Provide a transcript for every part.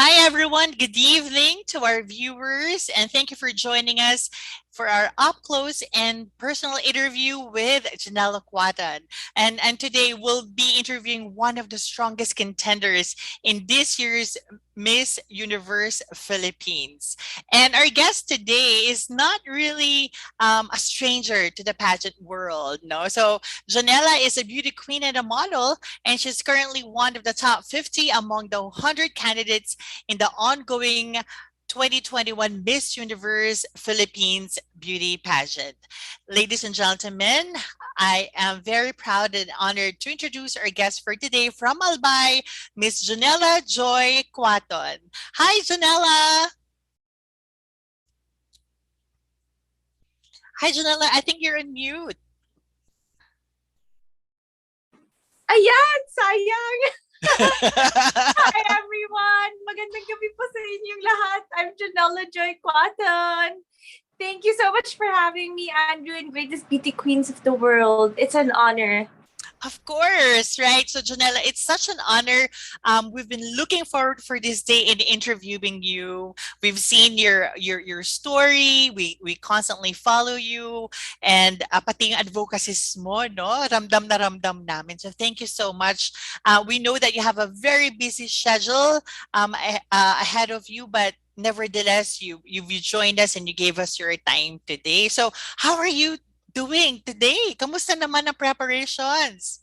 Hi, everyone. Good evening to our viewers, and thank you for joining us for our up close and personal interview with Janela Cuaton. And today we'll be interviewing one of the strongest contenders in this year's Miss Universe Philippines. And our guest today is not really a stranger to the pageant world, no? So, Janela is a beauty queen and a model, and she's currently one of the top 50 among the 100 candidates in the ongoing 2021 Miss Universe Philippines beauty pageant. Ladies and gentlemen, I am very proud and honored to introduce our guest for today from Albay, Miss Janela Joy Cuaton. Hi, Janela. Hi, Janela. I think you're on mute. Ayan, sayang. Hi everyone! Magandang gabi po sa inyong lahat. I'm Janela Joy Cuaton. Thank you so much for having me, Andrew, and Greatest Beauty Queens of the World. It's an honor. Of course, right? So, Janela, it's such an honor. We've been looking forward for this day in interviewing you. We've seen your story. We constantly follow you, and pati yung advocacies mo, no? Ramdam na ramdam namin. So, thank you so much. We know that you have a very busy schedule ahead of you, but nevertheless, you joined us and you gave us your time today. So, how are you doing today? Kamusta naman ang preparations?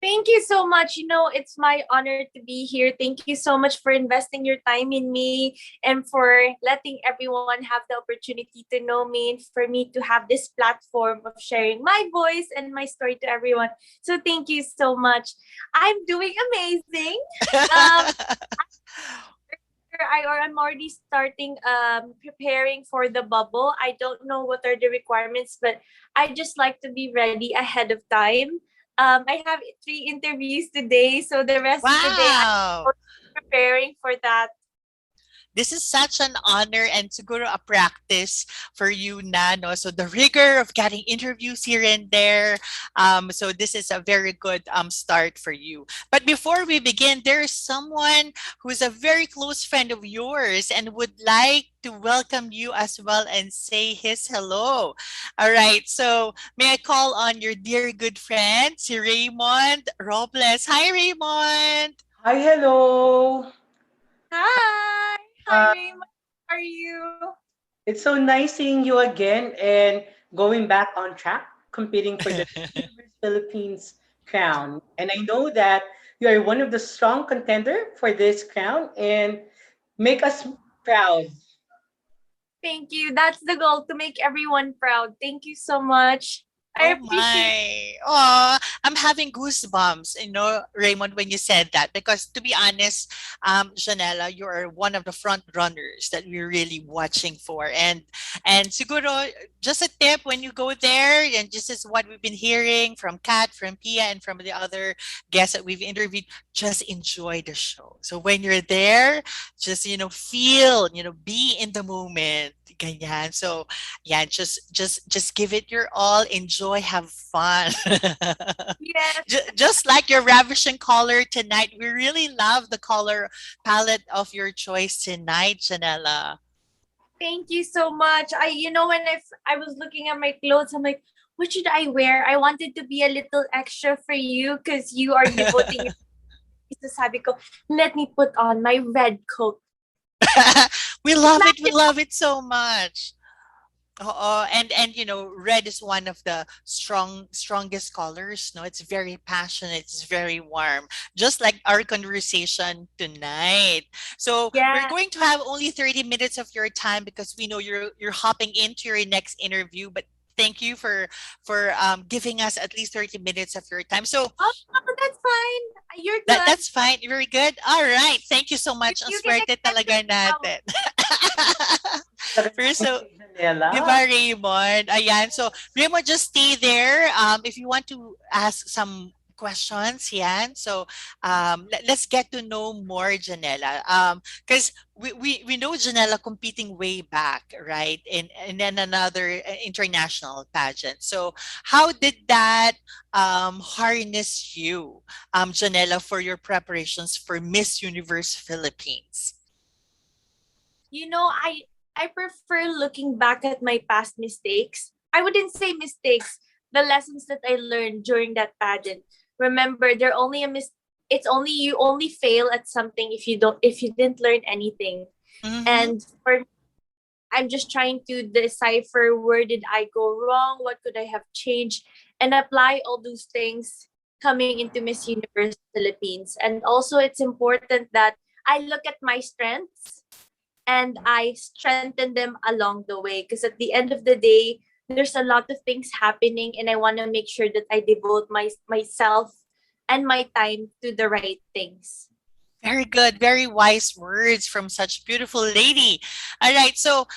Thank you so much. You know, it's my honor to be here. Thank you so much for investing your time in me and for letting everyone have the opportunity to know me and for me to have this platform of sharing my voice and my story to everyone. So thank you so much. I'm doing amazing. Um, I'm already starting preparing for the bubble. I don't know what are the requirements, but I just like to be ready ahead of time. I have 3 interviews today, so the rest of the day Wow! I'm preparing for that. This is such an honor and siguro a practice for you na, no? So the rigor of getting interviews here and there. So this is a very good start for you. But before we begin, there is someone who's a very close friend of yours and would like to welcome you as well and say his hello. All right. So may I call on your dear good friend, si Raymond Robles. Hi, Raymond. Hi, hello. Hi, hi Uh, Raymond. How are you? it's so nice seeing you again and going back on track, competing for the Universe Philippines crown. And I know that you are one of the strong contender for this crown and make us proud. Thank you. That's the goal, to make everyone proud. Thank you so much. I Oh appreciate. my. Oh, I'm having goosebumps, Raymond, when you said that. Because to be honest, Janela, you're one of the front runners that we're really watching for. And siguro, just a tip when you go there, and just as what we've been hearing from Kat, from Pia, and from the other guests that we've interviewed, just enjoy the show. So when you're there, just feel, be in the moment. Ganyan. So yeah, just give it your all, enjoy, have fun. Yes. Just like your ravishing color tonight, we really love the color palette of your choice tonight, Janela. Thank you so much. When I was looking at my clothes, I'm like, what should I wear? I wanted to be a little extra for you because you are devoting your. So sabi ko, let me put on my red coat. We love it so much. And red is one of the strongest colors. No, it's very passionate. It's very warm, just like our conversation tonight. So we're Yeah. going to have only 30 minutes of your time because we know you're hopping into your next interview. But thank you for giving us at least 30 minutes of your time. So Oh, that's fine. You're good. that's fine. Very good. All right. Thank you so much. Ang You can swerte extend your talaga hour. natin. First, so Di Janela. ba, Raymond? Ayan. So, Raymond, just stay there. If you want to ask some questions, yan. So, let's get to know more Janela. Because we know Janela competing way back, right? In then another international pageant. So, how did that harness you, Janela, for your preparations for Miss Universe Philippines? I prefer looking back at my past mistakes. I wouldn't say mistakes, the lessons that I learned during that pageant. Remember, they're only a mis it's only you only fail at something if you didn't learn anything. Mm-hmm. And for I'm just trying to decipher where did I go wrong, what could I have changed, and apply all those things coming into Miss Universe Philippines. And also, it's important that I look at my strengths and I strengthen them along the way. Because at the end of the day, there's a lot of things happening, and I want to make sure that I devote myself and my time to the right things. Very good, very wise words from such beautiful lady. All right, so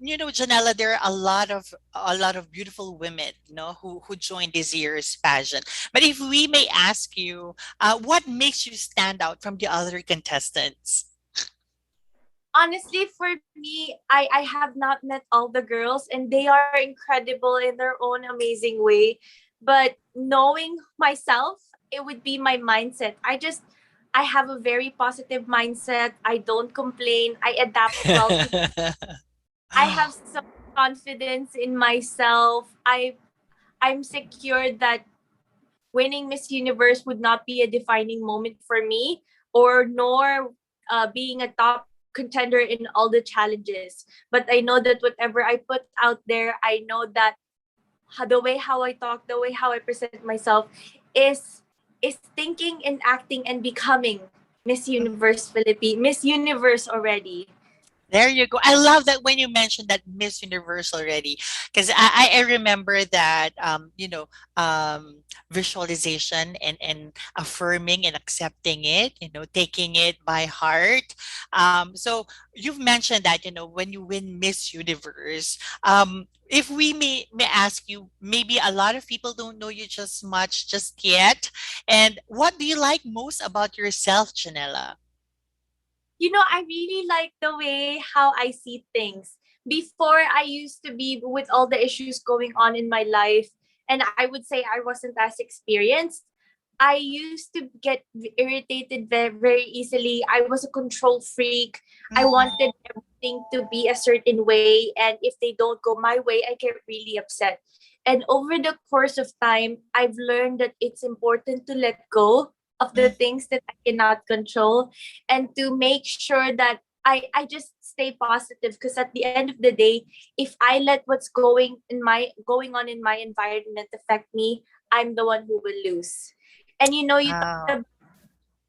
Janela, there are a lot of beautiful women, who joined this year's pageant. But if we may ask you, what makes you stand out from the other contestants? Honestly, for me, I have not met all the girls, and they are incredible in their own amazing way. But knowing myself, it would be my mindset. I have a very positive mindset. I don't complain. I adapt well to I have some confidence in myself. I'm secure that winning Miss Universe would not be a defining moment for me, or nor being a top contender in all the challenges. But I know that whatever I put out there, I know that the way how I talk, the way how I present myself is is thinking and acting and becoming Miss Universe Philippines, Miss Universe already. There you go. I love that when you mentioned that Miss Universe already, because I remember that visualization and affirming and accepting it, taking it by heart. So you've mentioned that when you win Miss Universe, if we may ask you, maybe a lot of people don't know you just much just yet, and what do you like most about yourself, Janela? I really like the way how I see things. Before, I used to be with all the issues going on in my life, and I would say I wasn't as experienced. I used to get irritated very, very easily. I was a control freak. I wanted everything to be a certain way, and if they don't go my way, I get really upset. And over the course of time, I've learned that it's important to let go of the Mhm. things that I cannot control, and to make sure that I just stay positive, because at the end of the day, if I let what's going on in my environment affect me, I'm the one who will lose. And you talked Wow.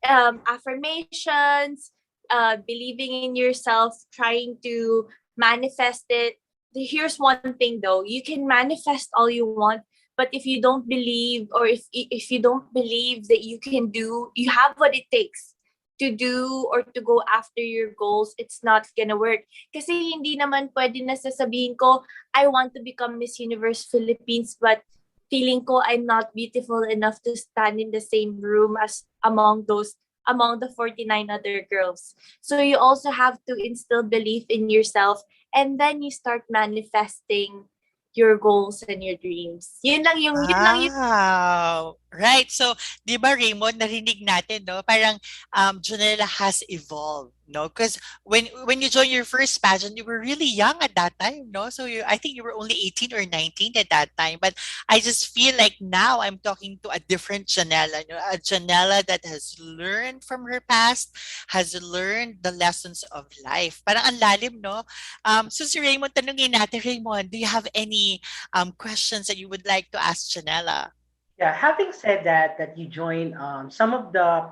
about affirmations, believing in yourself, trying to manifest it. Here's one thing though: you can manifest all you want, but if you don't believe, or if you don't believe that you have what it takes to do or to go after your goals, it's not gonna work. Kasi hindi naman pwede na sasabihin ko, I want to become Miss Universe Philippines, but feeling ko I'm not beautiful enough to stand in the same room as among the 49 other girls. So you also have to instill belief in yourself, and then you start manifesting your goals and your dreams. Yun lang yung Wow! Right. So, 'di ba Raymond, narinig natin, no? Parang Janela has evolved, no? Because when you joined your first pageant, you were really young at that time, no? So I think you were only 18 or 19 at that time. But I just feel like now I'm talking to a different Janela, a Janela that has learned from her past, has learned the lessons of life. Parang ang lalim, no? So si Raymond, tanungin natin, Raymond, do you have any questions that you would like to ask Janela? Yeah, having said that you joined some of the,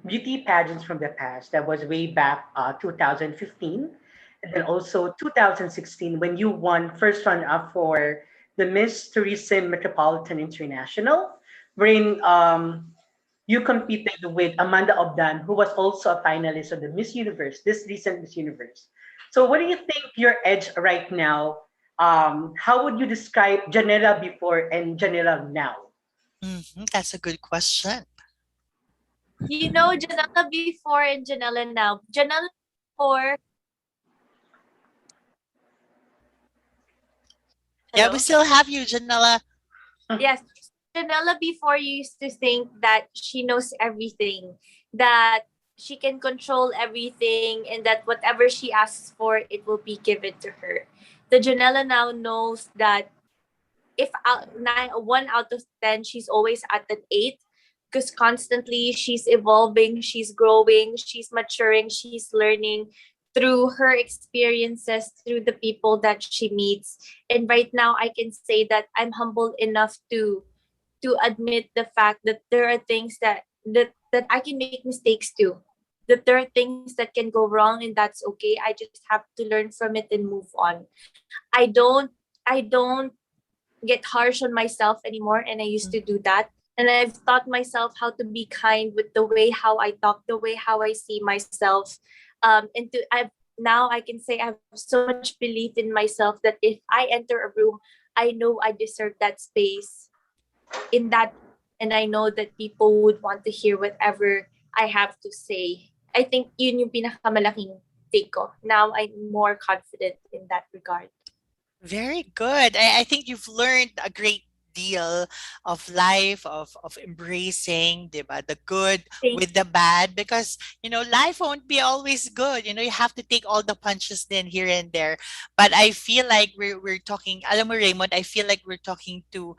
beauty pageants from the past. That was way back 2015, and then also 2016 when you won first run up for the Miss Tourism Metropolitan International, wherein you competed with Amanda Obdan, who was also a finalist of the Miss Universe, this recent Miss Universe. So, what do you think your edge right now? How would you describe Janela before and Janela now? That's a good question. Janela before and Janela now. Janela before, Yeah, we hello? still have you, Janela. Yes. Janela before used to think that she knows everything, that she can control everything, and that whatever she asks for, it will be given to her. The Janela now knows that if 1 out of 10, she's always at an 8, because constantly she's evolving, she's growing, she's maturing, she's learning through her experiences, through the people that she meets. And right now I can say that I'm humble enough to admit the fact that there are things that I can make mistakes too. That there are things that can go wrong, and that's okay. I just have to learn from it and move on. I don't get harsh on myself anymore, and I used to do that. And I've taught myself how to be kind with the way how I talk, the way how I see myself. And to I've now I can say I have so much belief in myself that if I enter a room, I know I deserve that space in that, and I know that people would want to hear whatever I have to say. I think yun yung pinakamalaking take ko. Now I'm more confident in that regard. Very good. I think you've learned a great deal of life, of embracing, diba, the good Thank with the bad, because life won't be always good. You have to take all the punches then here and there. But I feel like we're talking, alam mo Raymond, I feel like we're talking to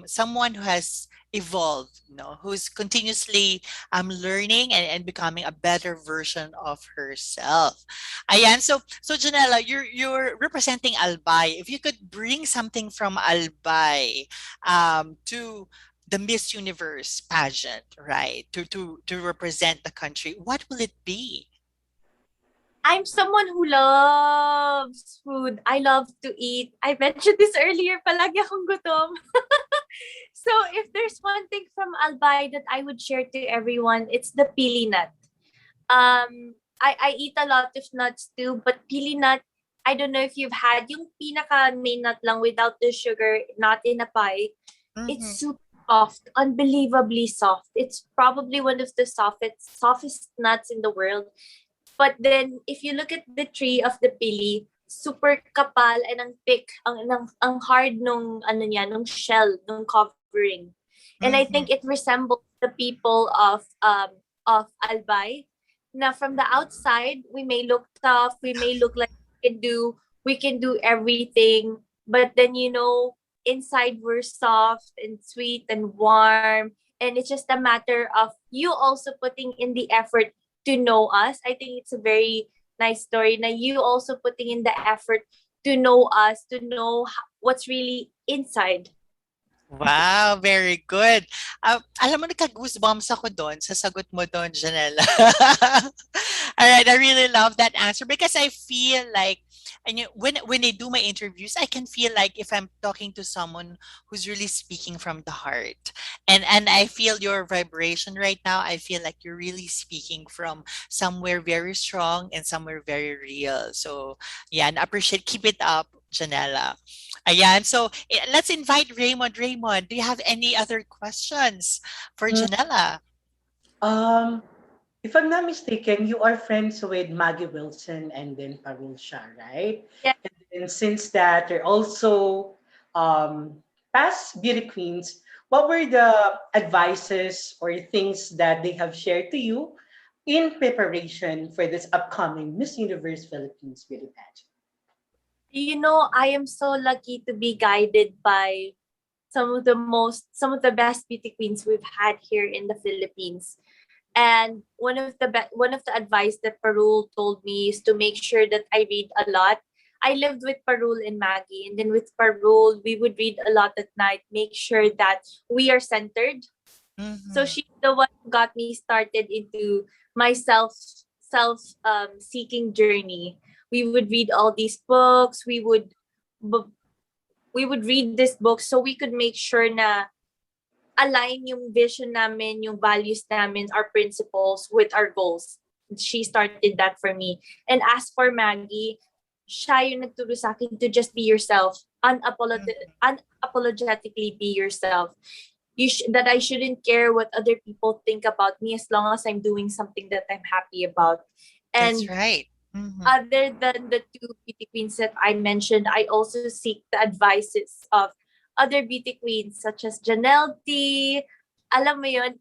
someone who has evolved, who's continuously learning and becoming a better version of herself. Ayan. So Janela, you're representing Albay. If you could bring something from Albay to the Miss Universe pageant, right? To represent the country, what will it be? I'm someone who loves food. I love to eat. I mentioned this earlier, palagi akong gutom. So if there's one thing from Albay that I would share to everyone, it's the pili nut. I eat a lot of nuts too, but pili nut, I don't know if you've had yung pinaka main nut lang without the sugar, not in a pie. It's Mm-hmm. super soft, unbelievably soft. It's probably one of the softest nuts in the world. But then, if you look at the tree of the pili, super kapal and ang thick, ang hard nung ano niya, nung shell, nung covering. And I think Mm-hmm. it resembles the people of Albay. Now from the outside, we may look tough, we may look like we can do everything, but then inside we're soft and sweet and warm, and it's just a matter of you also putting in the effort to know us. I think it's a very nice story. Now you also putting in the effort to know us, to know what's really inside. Wow, very good. Alam mo, nagka-goosebumps ako doon sa sagot mo doon, Janela. All right, I really love that answer because I feel like, and when I do my interviews, I can feel like if I'm talking to someone who's really speaking from the heart, and I feel your vibration right now. I feel like you're really speaking from somewhere very strong and somewhere very real. So yeah, and appreciate. Keep it up, Janela. Ayan. So, let's invite Raymond. Raymond, do you have any other questions for Mm, Janela? Um, if I'm not mistaken, you are friends with Maggie Wilson and then Parul Shah, right? Yeah. And then since that, they're also past beauty queens. What were the advices or things that they have shared to you in preparation for this upcoming Miss Universe Philippines beauty pageant? I am so lucky to be guided by some of the best beauty queens we've had here in the Philippines. And one of the advice that Parul told me is to make sure that I read a lot. I lived with Parul and Maggie, and then with Parul, we would read a lot at night, make sure that we are centered. So Mm-hmm. she's the one who got me started into my self seeking journey. We would read all these books. Bu- we would read this book so we could make sure na align yung vision namin, yung values namin, our principles with our goals. She started that for me. And as for Maggie, siya yung nagturo sa akin to just be yourself. Unapologetically be yourself. That I shouldn't care what other people think about me as long as I'm doing something that I'm happy about. That's And right. Mm-hmm. other than the two beauty queens that I mentioned, I also seek the advices of other beauty queens such as Janelle T, alam mo yun,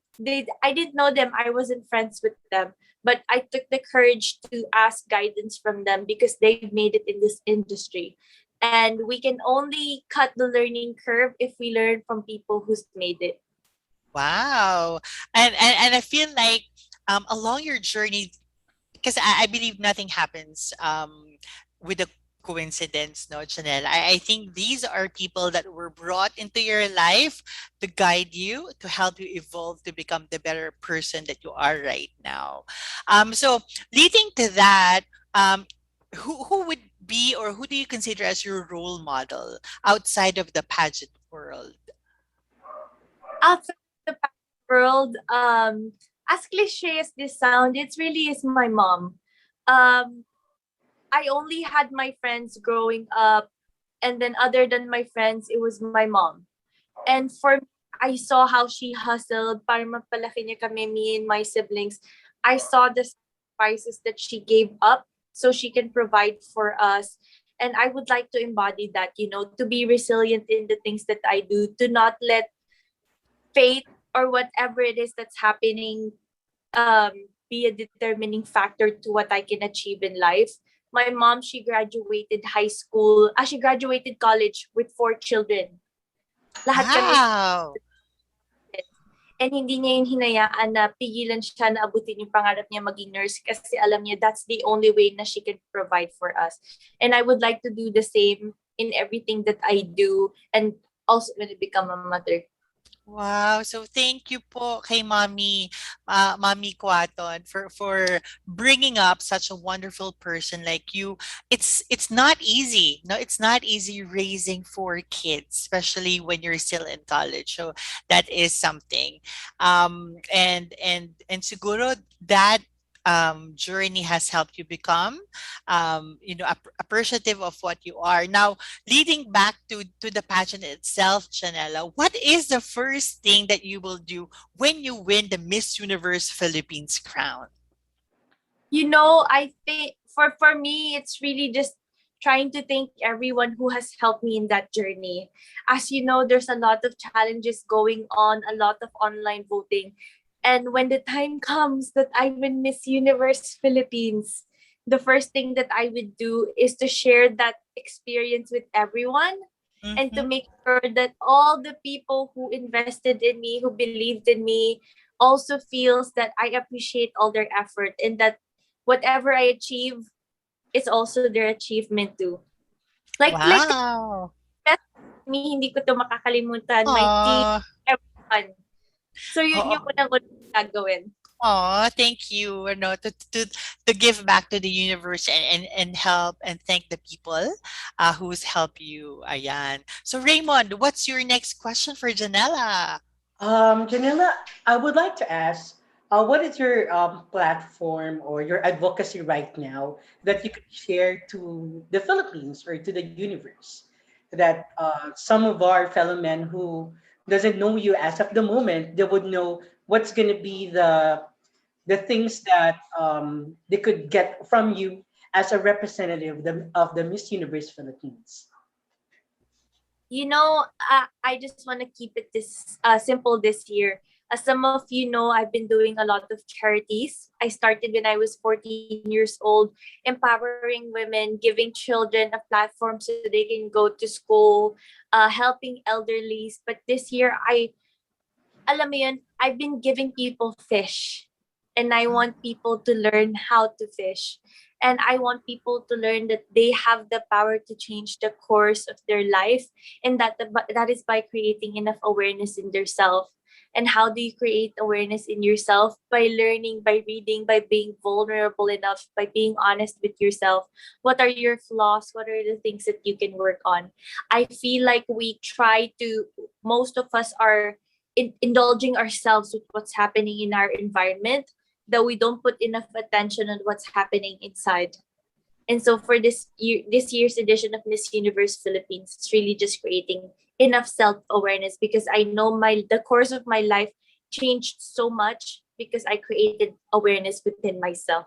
I didn't know them. I wasn't friends with them. But I took the courage to ask guidance from them because they've made it in this industry. And we can only cut the learning curve if we learn from people who's made it. Wow. And I feel like along your journey, because I believe nothing happens with a coincidence, no, Chanel. I think these are people that were brought into your life to guide you, to help you evolve to become the better person that you are right now. So leading to that, um, who would be or who do you consider as your role model outside of the pageant world? Outside the world, as cliche as this sound, it really is my mom. Um, I only had my friends growing up, and then other than my friends, it was my mom. And for me, I saw how she hustled para magpalaki niya kami, me and my siblings. I saw the sacrifices that she gave up so she can provide for us. And I would like to embody that, to be resilient in the things that I do, to not let fate or whatever it is that's happening be a determining factor to what I can achieve in life. My mom, she graduated high school, she graduated college with 4 children. Lahat kami. Wow. And hindi niya yun hinayaan na pigilan siya na abutin yung pangarap niya maging nurse kasi alam niya that's the only way na she can provide for us. And I would like to do the same in everything that I do and also when I become a mother. Wow. So thank you po kay Mommy Cuaton for bringing up such a wonderful person like you. It's not easy. No, it's not easy raising 4 kids, especially when you're still in college. So that is something. And siguro that journey has helped you become appreciative of what you are now. Leading back to the pageant itself, Janela, what is the first thing that you will do when you win the Miss Universe Philippines crown? I think for me it's really just trying to thank everyone who has helped me in that journey. As you know, there's a lot of challenges going on, a lot of online voting. And when the time comes that I win Miss Universe Philippines, the first thing that I would do is to share that experience with everyone and to Mhm. make sure that all the people who invested in me, who believed in me, also feels that I appreciate all their effort and that whatever I achieve is also their achievement too. Like Wow. best me, hindi ko to makakalimutan. My team, Aw. everyone. So yun yung unang-unang gagawin. Oh, thank you. No, to give back to the universe and help and thank the people who's helped you. Ayan. So Raymond, what's your next question for Janela? Janela, I would like to ask, what is your platform or your advocacy right now that you could share to the Philippines or to the universe that some of our fellow men who doesn't know you as of the moment, they would know what's going to be the things that they could get from you as a representative of the Miss Universe Philippines. I just want to keep it this simple this year. As some of you know, I've been doing a lot of charities. I started when I was 14 years old, empowering women, giving children a platform so they can go to school, helping elderlies. But this year, alam mo yun, I've been giving people fish. And I want people to learn how to fish. And I want people to learn that they have the power to change the course of their life. And that is by creating enough awareness in their self. And how do you create awareness in yourself? By learning, by reading, by being vulnerable enough, by being honest with yourself. What are your flaws? What are the things that you can work on? I feel like most of us are indulging ourselves with what's happening in our environment that we don't put enough attention on what's happening inside. And so for this year's edition of Miss Universe Philippines, it's really just creating enough self-awareness because I know the course of my life changed so much because I created awareness within myself.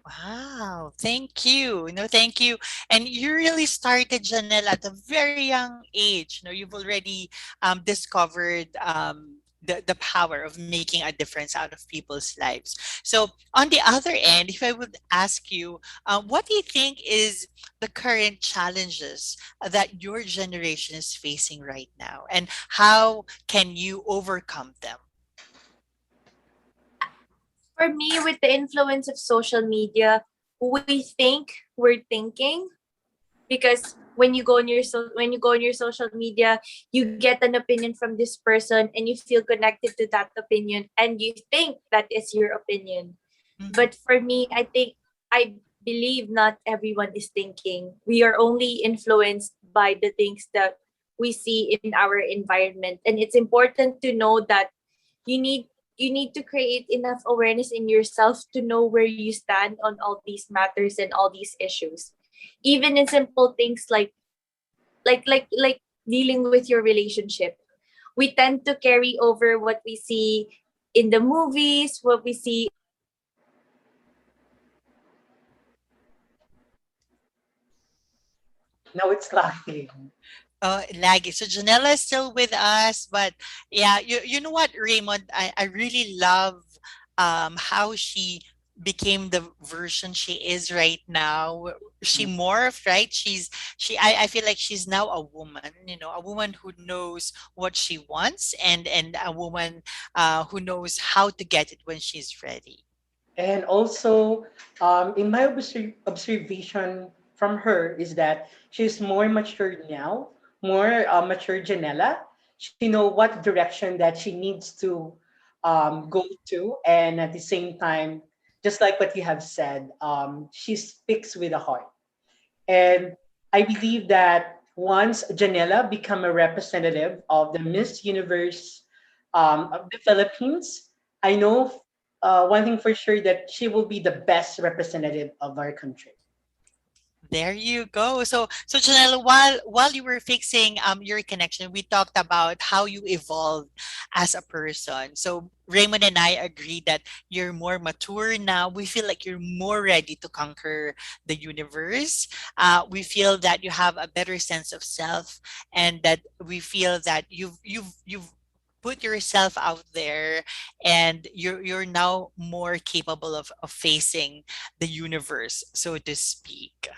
Wow, thank you. No, thank you. And you really started, Janelle, at a very young age. You've already discovered the power of making a difference out of people's lives. So on the other end, if I would ask you, what do you think is the current challenges that your generation is facing right now, and how can you overcome them? For me, with the influence of social media, we think we're thinking, because when you go on your social media, you get an opinion from this person and you feel connected to that opinion and you think that is your opinion. Mhm. But for me, I believe not everyone is thinking. We are only influenced by the things that we see in our environment, and it's important to know that you need you need to create enough awareness in yourself to know where you stand on all these matters and all these issues, even in simple things like dealing with your relationship. We tend to carry over what we see in the movies, what we see in the news, and we tend to apply it in our lives. Now it's laughing. Oh, laggy. So Janela is still with us, but yeah, you know what, Raymond, I really love how she became the version she is right now. She morphed, right? I feel like she's now a woman, you know, a woman who knows what she wants, and a woman who knows how to get it when she's ready. And also, in my observation from her is that she's more mature now, more mature Janela. She know what direction that she needs to go to, and at the same time, just like what you have said, she speaks with a heart. And I believe that once Janela become a representative of the Miss Universe of the Philippines, I know one thing for sure that she will be the best representative of our country. There you go. So Janelle, while you were fixing your connection, we talked about how you evolved as a person. So Raymond and I agree that you're more mature now. We feel like you're more ready to conquer the universe. We feel that you have a better sense of self, and that we feel that you've put yourself out there, and you're now more capable of facing the universe, so to speak.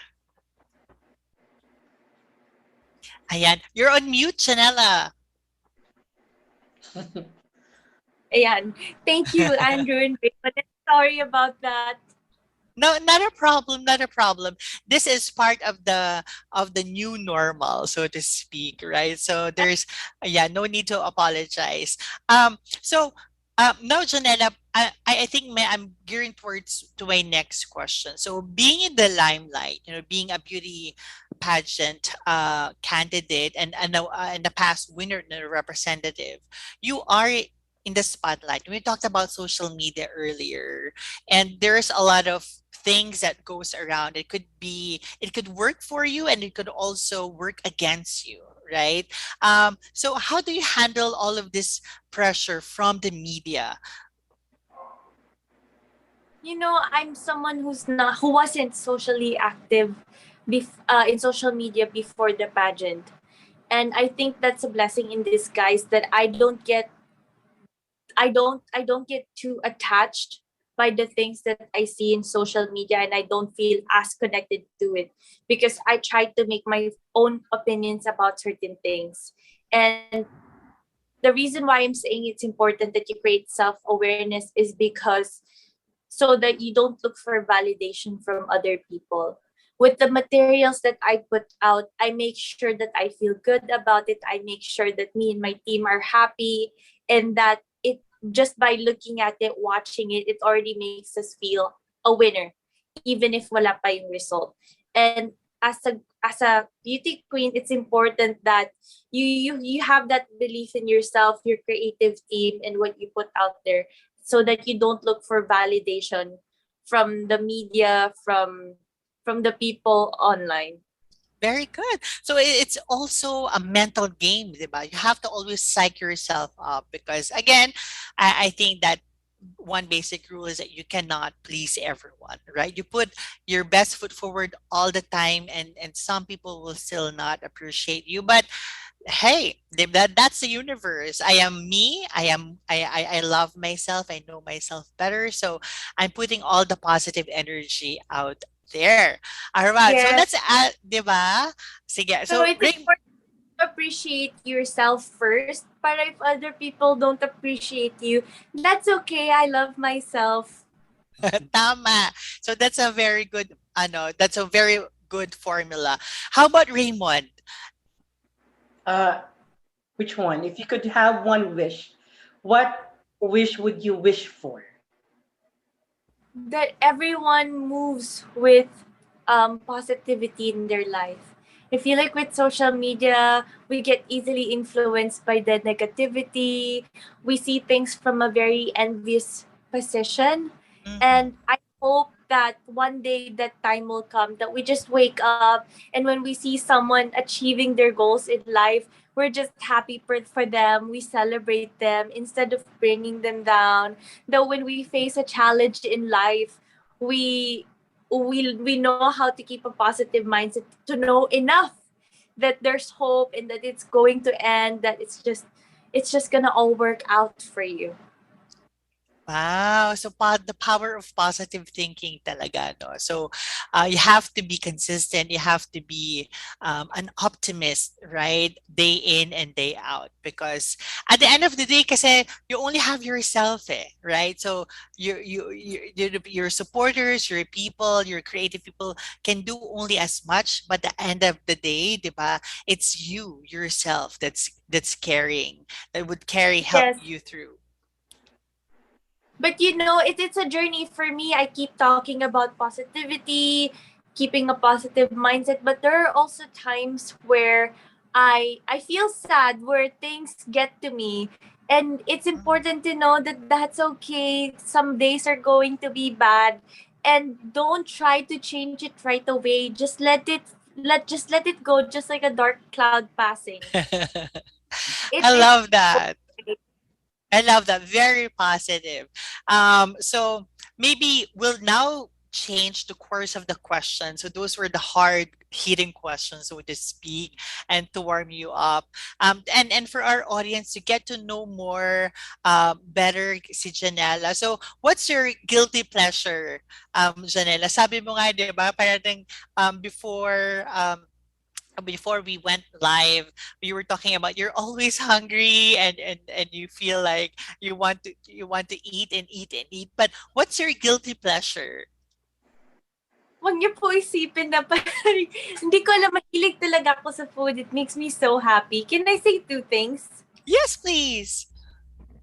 Ayan. You're on mute, Janela. Ayan. Thank you, Andrew and Ray, but I'm sorry about that. No, not a problem, not a problem. This is part of the new normal, so to speak, right? So there's yeah, no need to apologize. So now, Janela, I think I'm gearing towards to my next question. So being in the limelight, you know, being a beauty pageant candidate, and the past winner and a representative, you are in the spotlight. We talked about social media earlier, and there's a lot of things that goes around. It could work for you, and it could also work against you, right? So how do you handle all of this pressure from the media? You know, I'm someone who wasn't socially active in social media before the pageant. And I think that's a blessing in disguise that I don't get too attached by the things that I see in social media, and I don't feel as connected to it because I try to make my own opinions about certain things. And the reason why I'm saying it's important that you create self-awareness is because so that you don't look for validation from other people. With the materials that I put out, I make sure that I feel good about it. I make sure that me and my team are happy, and that it just by looking at it, watching it, it already makes us feel a winner, even if wala pa yung result. And as a beauty queen, it's important that you have that belief in yourself, your creative team, and what you put out there, so that you don't look for validation from the media, from the people online. Very good. So it's also a mental game, diba? You have to always psych yourself up, because again, I think that one basic rule is that you cannot please everyone, right? You put your best foot forward all the time, and some people will still not appreciate you. But that's the universe. I am me. I love myself. I know myself better. So I'm putting all the positive energy out there. All right. So Yes. let's di ba? Sige. So So it's Rain, important to appreciate yourself first. But if other people don't appreciate you, that's okay. I love myself. tama. So that's a very good that's a very good formula. How about Raymond? Uh, which one? If you could have one wish, what wish would you wish for? That everyone moves with positivity in their life. I feel like with social media, we get easily influenced by the negativity. We see things from a very envious position. Mhm. And I hope that one day that time will come that we just wake up and when we see someone achieving their goals in life, we're just happy for them. We celebrate them instead of bringing them down. Though when we face a challenge in life, we we know how to keep a positive mindset to know enough that there's hope and that it's going to end, that it's just gonna all work out for you. Wow. So the power of positive thinking talaga, no? So you have to be consistent. You have to be an optimist, right? Day in and day out. Because at the end of the day, kasi you only have yourself, right? So your supporters, your people, your creative people can do only as much. But at the end of the day, di ba, it's you, yourself that's carrying, that would help Yes. you through. But it's a journey for me. I keep talking about positivity, keeping a positive mindset, but there are also times where I feel sad, where things get to me. And it's Mhm. important to know that that's okay. Some days are going to be bad, and don't try to change it right away. Just let it go, just like a dark cloud passing. I It's love that. okay. I love that. Very positive. So maybe we'll now change the course of the question. So those were the hard hitting questions, so to speak, and to warm you up. And for our audience to get to know more better si Janela. So what's your guilty pleasure, Janela? Sabi mo nga, di ba, parang before we went live, we were talking about you're always hungry and you feel like you want to eat and eat and eat. But what's your guilty pleasure? Wag niyo po isipin na parang hindi ko alam, mahilig talaga ako sa food. It makes me so happy. Can I say two things? Yes, please.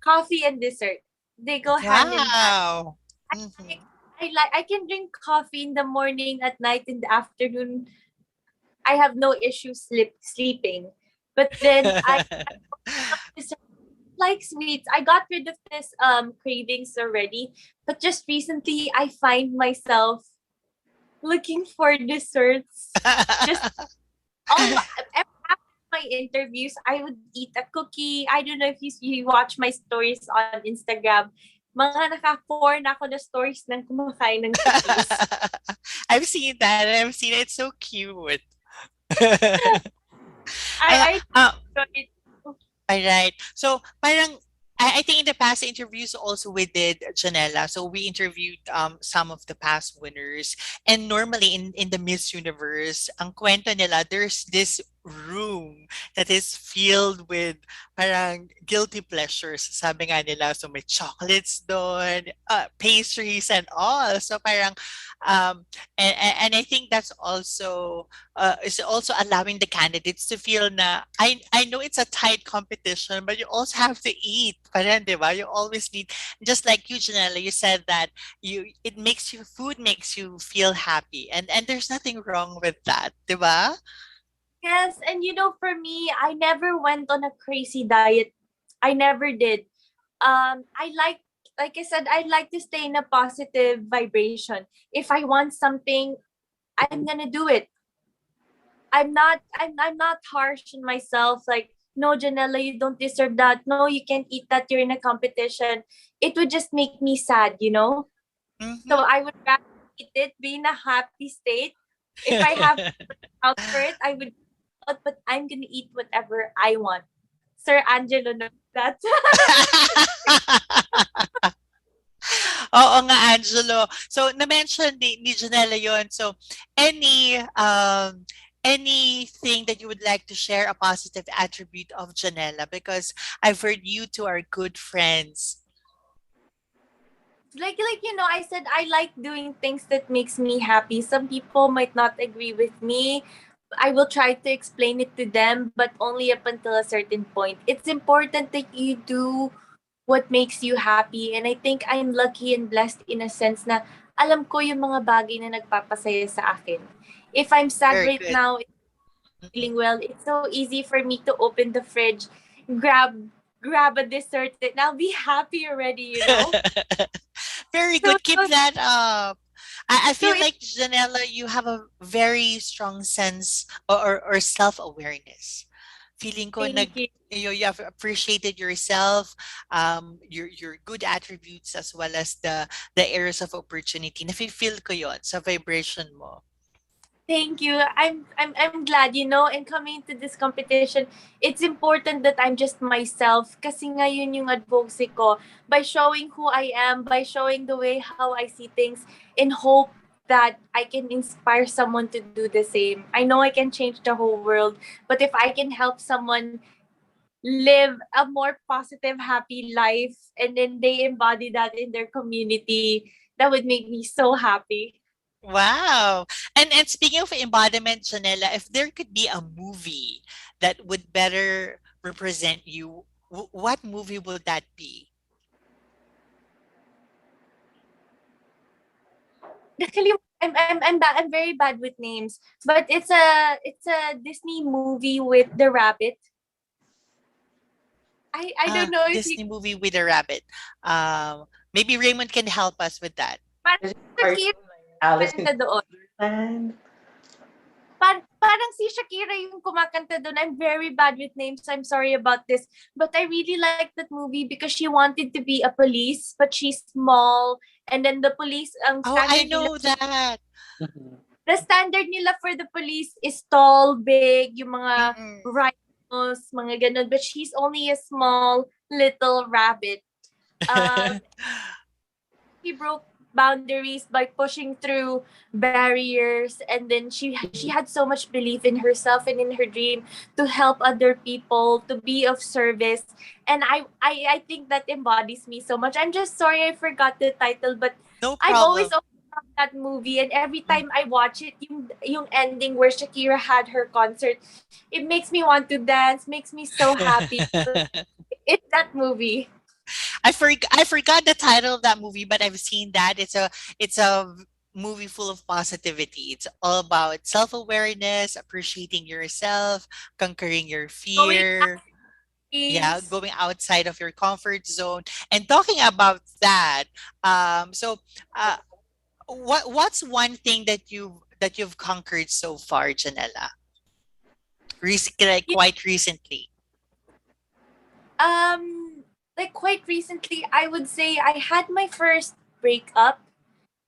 Coffee and dessert. They go hand in hand. Wow. I Hmm. like I can drink coffee in the morning, at night, in the afternoon. I have no issue sleeping. But then I love dessert, like sweets. I got rid of this cravings already, but just recently I find myself looking for desserts. Just all after my interviews, I would eat a cookie. I don't know if you watch my stories on Instagram. Mga naka-4 na ako na stories ng kumakain ng cookies. I've seen that. I've seen it. It's so cute. uh, I uh, enjoy it. Alright. So, parang I think in the past interviews also we did, Janela. So we interviewed some of the past winners. And normally in the Miss Universe, ang kwento nila, there's this room that is filled with parang guilty pleasures. Sabi nga nila, so may chocolates doon, pastries and all. So parang, and I think that's also is also allowing the candidates to feel na I know it's a tight competition, but you also have to eat. Parang, di ba? You always need, just like you, Janela, you said that food makes you feel happy, and there's nothing wrong with that, di ba? Yes, and for me, I never went on a crazy diet. I never did. I like I said, I like to stay in a positive vibration. If I want something, I'm gonna do it. I'm not harsh on myself, like, no, Janela, you don't deserve that. No, you can't eat that. You're in a competition. It would just make me sad. So Mm-hmm. I would rather eat it, be in a happy state. If I have to work out for it, I would. out, but I'm gonna eat whatever I want. Sir Angelo knows that. Oo nga, Angelo. So, na-mention ni Janela yun. So, anything that you would like to share a positive attribute of Janela? Because I've heard you two are good friends. I said I like doing things that makes me happy. Some people might not agree with me. I will try to explain it to them, but only up until a certain point. It's important that you do what makes you happy. And I think I'm lucky and blessed in a sense na alam ko yung mga bagay na nagpapasaya sa akin. If I'm sad Very right good. now, feeling well, it's so easy for me to open the fridge, grab grab a dessert, and I'll be happy already. Very So good. Keep so that up. I so feel it's like Janela, you have a very strong sense or self-awareness. Feeling ko thank you. you have appreciated yourself, your good attributes as well as the areas of opportunity. Feel ko yon sa vibration mo. Thank you. I'm glad, and coming to this competition, it's important that I'm just myself kasi nga yun yung advocacy ko. By showing who I am, by showing the way how I see things, in hope that I can inspire someone to do the same. I know I can change the whole world, but if I can help someone live a more positive, happy life, and then they embody that in their community, that would make me so happy. Wow. And speaking of embodiment, Janela, if there could be a movie that would better represent you, what movie would that be? Actually, I'm very bad with names, but it's a Disney movie with the rabbit. I don't know if you Disney movie with a rabbit. Maybe Raymond can help us with that. parang Is it Shakira cartoon like Alice in kumanta doon. Wonderland? Parang si Shakira yung kumakanta doon. I'm very bad with names. I'm sorry about this. But I really like that movie because she wanted to be a police, but she's small. And then the police, Oh, I know that. Mhm. the standard nila for the police is tall, big, yung mga Mm-mm. rhinos, mga ganun. But she's only a small little rabbit. Um, she broke boundaries by pushing through barriers, and then she had so much belief in herself and in her dream to help other people, to be of service. And I think that embodies me so much. I'm just sorry I forgot the title, but No I've always problem. loved that movie, and every Mm. time I watch it, yung ending where Shakira had her concert, it makes me want to dance, makes me so happy. It's that movie. I forgot the title of that movie, but I've seen that. It's a movie full of positivity. It's all about self-awareness, appreciating yourself, conquering your Going fear. Yeah, dreams. going outside of your comfort zone. And talking about that, so uh, what's one thing that you've conquered so far, Janella? Like quite recently. Like quite recently, I would say I had my first breakup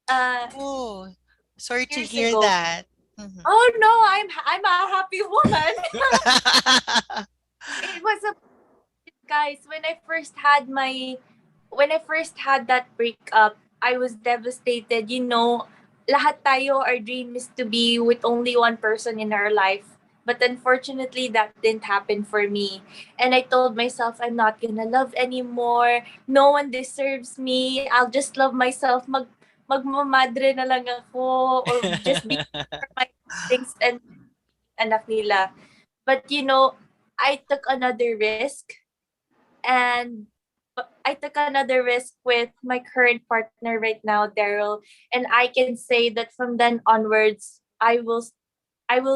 uh Oh, sorry to years hear ago. that. Mhm. Oh no, I'm a happy woman. It was a guys when I first had that breakup, I was devastated. Lahat tayo, our dream is to be with only one person in our life. But unfortunately, that didn't happen for me. And I told myself, I'm not gonna love anymore. No one deserves me. I'll just love myself. Magmamadre na lang ako, or just be for my things and anak nila. But I took another risk, and I took another risk with my current partner right now, Daryl, and I can say that from then onwards, I will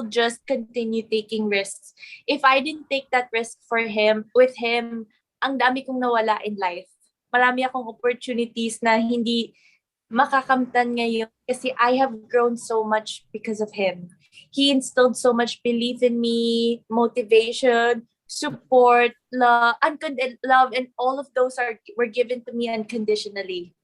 just continue taking risks. If I didn't take that risk for him, with him, ang dami kong nawala in life. Marami akong opportunities na hindi makakamtan ngayon kasi I have grown so much because of him. He instilled so much belief in me, motivation, support, love, and all of those were given to me unconditionally.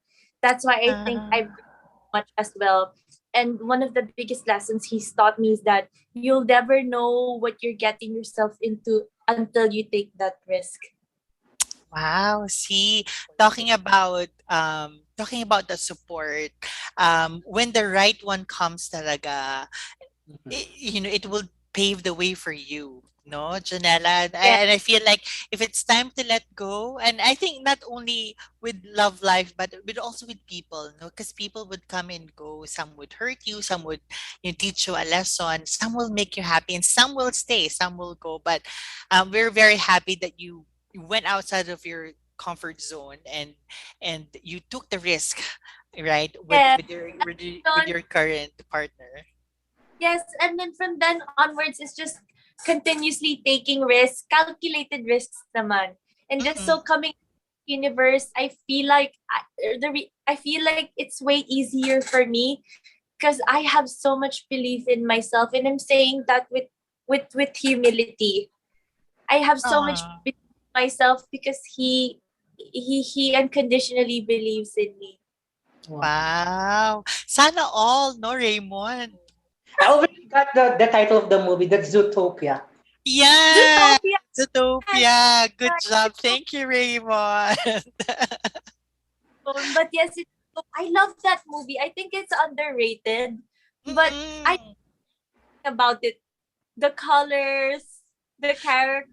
That's why I think Ah. I've grown much as well. And one of the biggest lessons he's taught me is that you'll never know what you're getting yourself into until you take that risk. Wow, see, talking about the support, when the right one comes talaga, Mhm. it will pave the way for you, no, Janela? And Yeah. I feel like if it's time to let go, and I think not only with love life, but also with people, no, because people would come and go. Some would hurt you, some would teach you a lesson, some will make you happy, and some will stay, some will go. But we're very happy that you went outside of your comfort zone and you took the risk, right, Yeah. with John, your current partner. yes, and then from then onwards, it's just continuously taking risks, calculated risks naman. And just so Mm-mm. coming universe, I feel like it's way easier for me because I have so much belief in myself, and I'm saying that with humility. I have so much Aw. belief in myself because he unconditionally believes in me. Wow. Wow! Sana all, no, Raymond? I already got the title of the movie. That's Zootopia. Yeah! Zootopia. Zootopia! Good job. Yes, Thank you, Raymond. but yes, I love that movie. I think it's underrated, but I Mm-mm. think about it, the colors, the characters.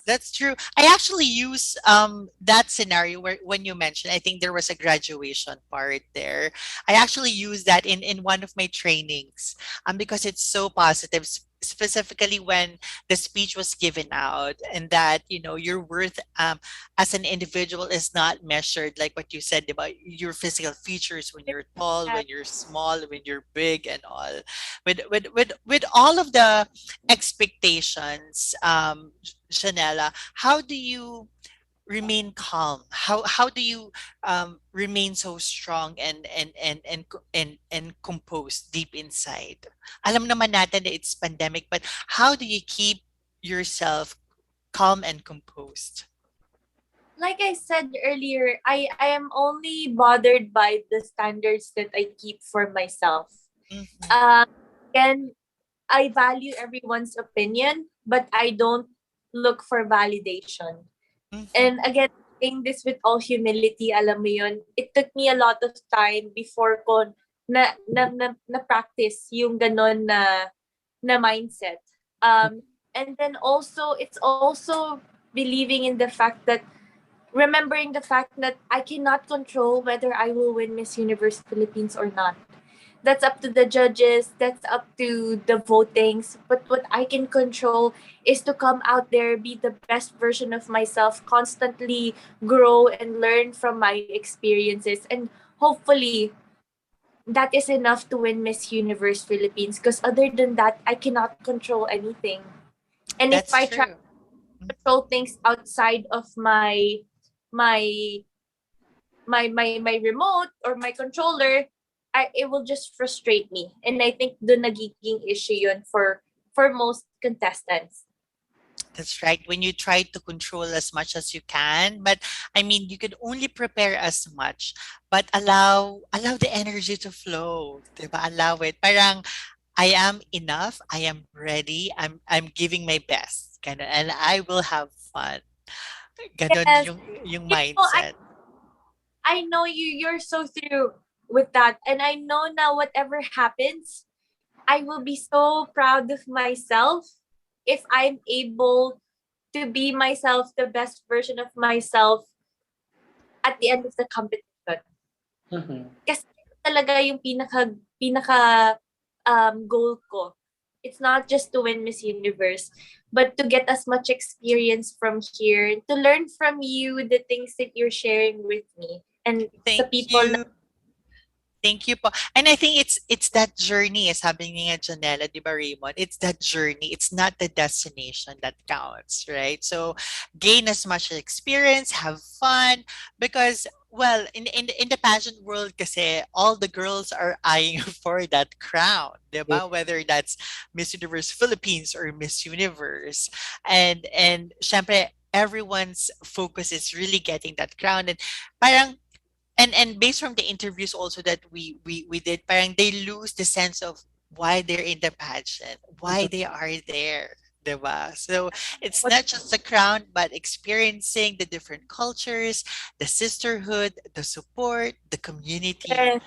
That's true. I actually use that scenario where when you mentioned, I think there was a graduation part there. I actually use that in one of my trainings because it's so positive, specifically when the speech was given out, and that your worth as an individual is not measured like what you said about your physical features, when you're tall, Yeah. when you're small, when you're big, and all. With all of the expectations, Shanella, how do you remain calm? How do you remain so strong and composed deep inside? Alam naman natin that it's pandemic, but how do you keep yourself calm and composed? Like I said earlier, I am only bothered by the standards that I keep for myself. Mhm, Um, and I value everyone's opinion, but I don't look for validation. mhm, And again, saying this with all humility, alam mo yun, it took me a lot of time before ko na practice yung ganon na mindset. And then also, it's also believing in the fact that remembering the fact that I cannot control whether I will win Miss Universe Philippines or not. That's up to the judges, that's up to the votings. But what I can control is to come out there, be the best version of myself, constantly grow and learn from my experiences. And hopefully, that is enough to win Miss Universe Philippines. Because other than that, I cannot control anything. And if that's I try true. to control things outside of my my remote or my controller, it will just frustrate me. And I think the nagiging issue yun for most contestants. That's right. When you try to control as much as you can, but I mean, you could only prepare as much, but allow the energy to flow, 'di ba? Allow it. Parang I am enough. I am ready. I'm giving my best. Ganun, and I will have fun. Ganon Yes. yung You know, I mindset. I know you're so through with that. And I know now whatever happens, I will be so proud of myself if I'm able to be myself, the best version of myself at the end of the competition. Mhm. Kasi talaga yung pinaka goal ko. It's not just to win Miss Universe, but to get as much experience from here, to learn from you the things that you're sharing with me and sa Thank people na you. Thank you po. And I think it's that journey, as sabi ni nga Janela, di ba, Raymond? It's that journey. It's not the destination that counts, right? So gain as much experience, have fun, because well, in the pageant world kasi all the girls are eyeing for that crown, di Yeah. ba? Whether that's Miss Universe Philippines or Miss Universe. And syempre everyone's focus is really getting that crown, and parang And based from the interviews also that we did, parang they lose the sense of why they're in the pageant, why they are there. Diba? So it's What not just the crown, but experiencing the different cultures, the sisterhood, the support, the community. yes,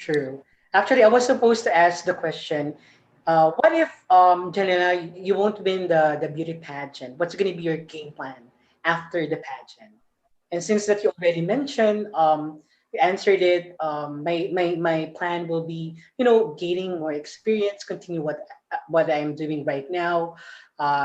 True. Actually, I was supposed to ask the question, what if, Janela, you won't win the beauty pageant? What's going to be your game plan after the pageant? And since that you already mentioned, you answered it. My plan will be, gaining more experience, continue what I'm doing right now,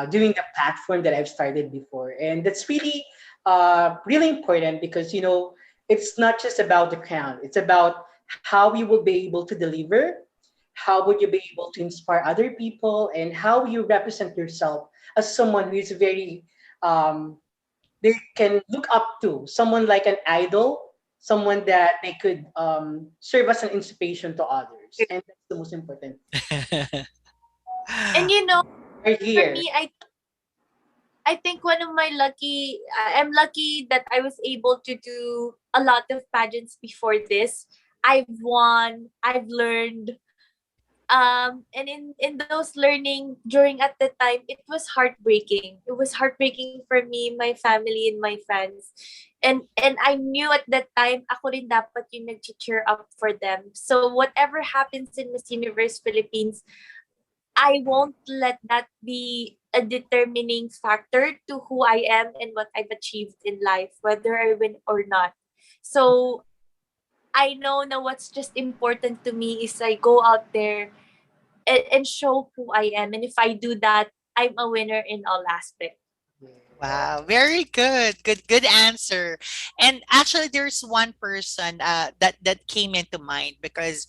doing the platform that I've started before, and that's really important because it's not just about the crown. It's about how you will be able to deliver, how would you be able to inspire other people, and how you represent yourself as someone who is very they can look up to, someone like an idol, someone that they could serve as an inspiration to others, and that's the most important. and Right for here. me, I think one of my I'm lucky that I was able to do a lot of pageants before this. I've won, I've learned, and in those learning during at the time, it was heartbreaking. It was heartbreaking for me, my family, and my fans. And I knew at that time ako rin dapat yung nag-cheer up for them. So whatever happens in Miss Universe Philippines, I won't let that be a determining factor to who I am and what I've achieved in life, whether I win or not. So I know now what's just important to me is I go out there and show who I am. And if I do that, I'm a winner in all aspects. Yeah. Wow, very good. Good answer. And actually there's one person that came into mind because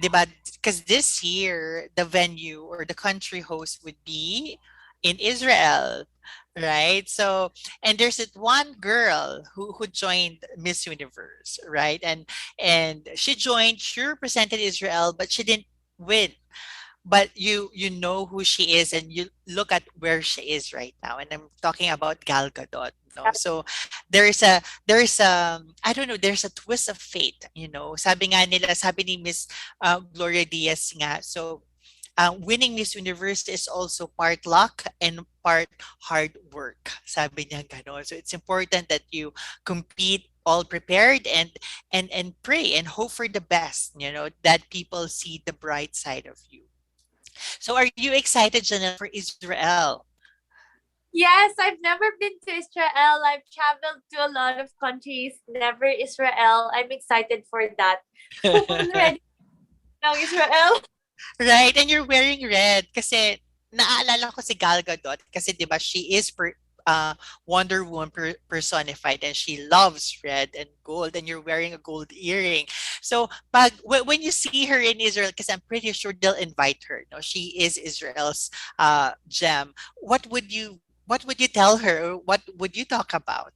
because this year the venue or the country host would be in Israel, right? So and there's that one girl who joined Miss Universe, right? And she joined, she represented Israel, but she didn't win, but you know who she is and you look at where she is right now, and I'm talking about Gal Gadot, no? So there's a I don't know, there's a twist of fate, sabi nga nila, sabi ni Miss Gloria Diaz nga. So winning Miss Universe is also part luck and part hard work, sabi niya gano'n. So it's important that you compete all prepared and pray and hope for the best, that people see the bright side of you. So are you excited, Janelle, for Israel? Yes, I've never been to Israel. I've traveled to a lot of countries, never Israel. I'm excited for that. Who's ready now, Israel? Right, and you're wearing red kasi naaalala ko si Gal Gadot kasi 'di ba she is Wonder Woman personified, and she loves red and gold, and you're wearing a gold earring. So when you see her in Israel, because I'm pretty sure they'll invite her. No, she is Israel's gem. What would you tell her? Or what would you talk about?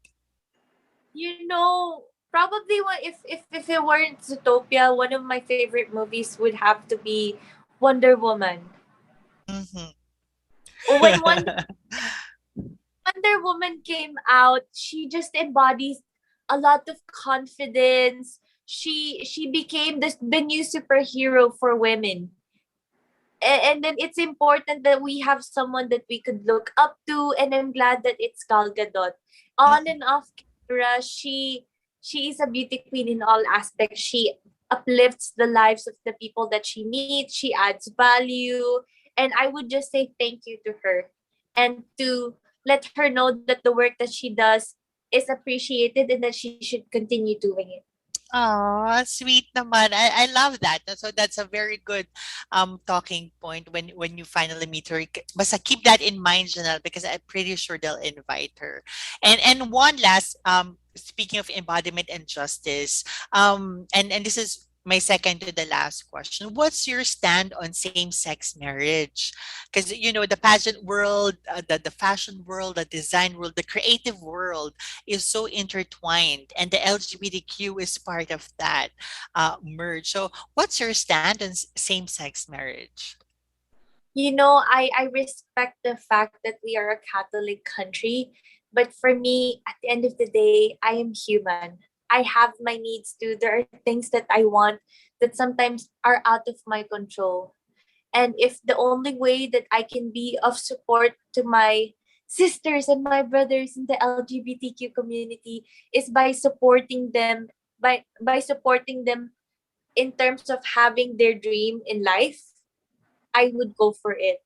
Probably if it weren't Zootopia, one of my favorite movies would have to be Wonder Woman. Mhm. When Wonder Woman came out, she just embodies a lot of confidence. She became the new superhero for women. And then it's important that we have someone that we could look up to, and I'm glad that it's Gal Gadot. On and off camera, she is a beauty queen in all aspects. She uplifts the lives of the people that she meets. She adds value, and I would just say thank you to her, and to let her know that the work that she does is appreciated and that she should continue doing it. Oh, sweet naman. I love that. So that's a very good talking point when you finally meet her. Basta keep that in mind, Janelle, because I'm pretty sure they'll invite her. And one last speaking of embodiment and justice, and this is my second to the last question. What's your stand on same-sex marriage? Because the pageant world, the fashion world, the design world, the creative world is so intertwined, and the LGBTQ is part of that merge. So, what's your stand on same-sex marriage? I respect the fact that we are a Catholic country, but for me, at the end of the day, I am human. I have my needs too. There are things that I want that sometimes are out of my control. And if the only way that I can be of support to my sisters and my brothers in the LGBTQ community is by supporting them, by supporting them in terms of having their dream in life, I would go for it.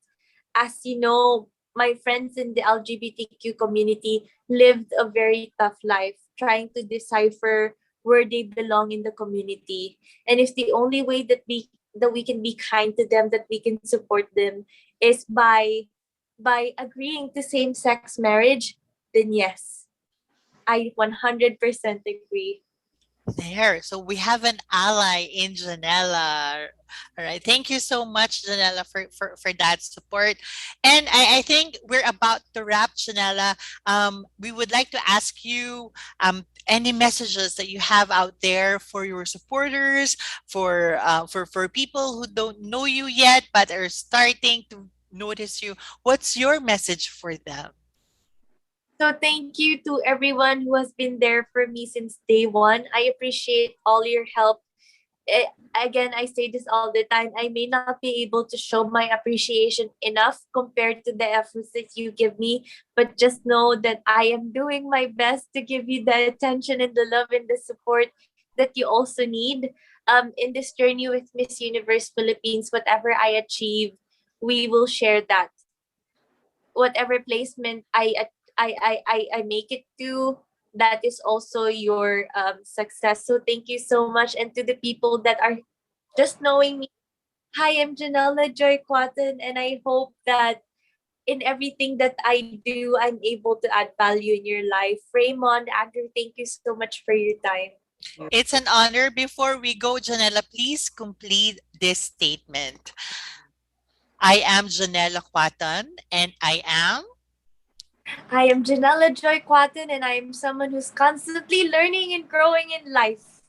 As you know, my friends in the LGBTQ community lived a very tough life trying to decipher where they belong in the community. And if the only way that we can be kind to them, that we can support them is by agreeing to same-sex marriage, then yes, I 100% agree. There. So we have an ally in Janela. All right. Thank you so much, Janela, for that support. And I think we're about to wrap, Janela. We would like to ask you any messages that you have out there for your supporters, for people who don't know you yet but are starting to notice you. What's your message for them? So thank you to everyone who has been there for me since day one. I appreciate all your help. Again, I say this all the time. I may not be able to show my appreciation enough compared to the efforts that you give me, but just know that I am doing my best to give you the attention and the love and the support that you also need. In this journey with Miss Universe Philippines, whatever I achieve, we will share that. Whatever placement I make it to, that is also your success. So thank you so much. And to the people that are just knowing me, hi, I'm Janela Joy Cuaton, and I hope that in everything that I do, I'm able to add value in your life. Raymond, Andrew, thank you so much for your time. It's an honor. Before we go, Janela, please complete this statement. I am Janela Cuaton, and I am. I am Janela Joy Cuaton, and I am someone who's constantly learning and growing in life.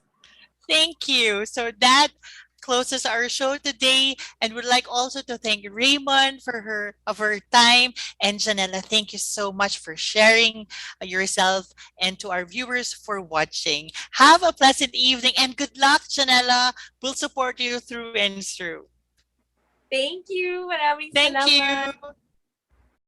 Thank you. So that closes our show today, and would like also to thank Raymond for her time, and Janela. Thank you so much for sharing yourself, and to our viewers for watching. Have a pleasant evening, and good luck, Janela. We'll support you through and through. Thank you. Maraming Thank you. salamat.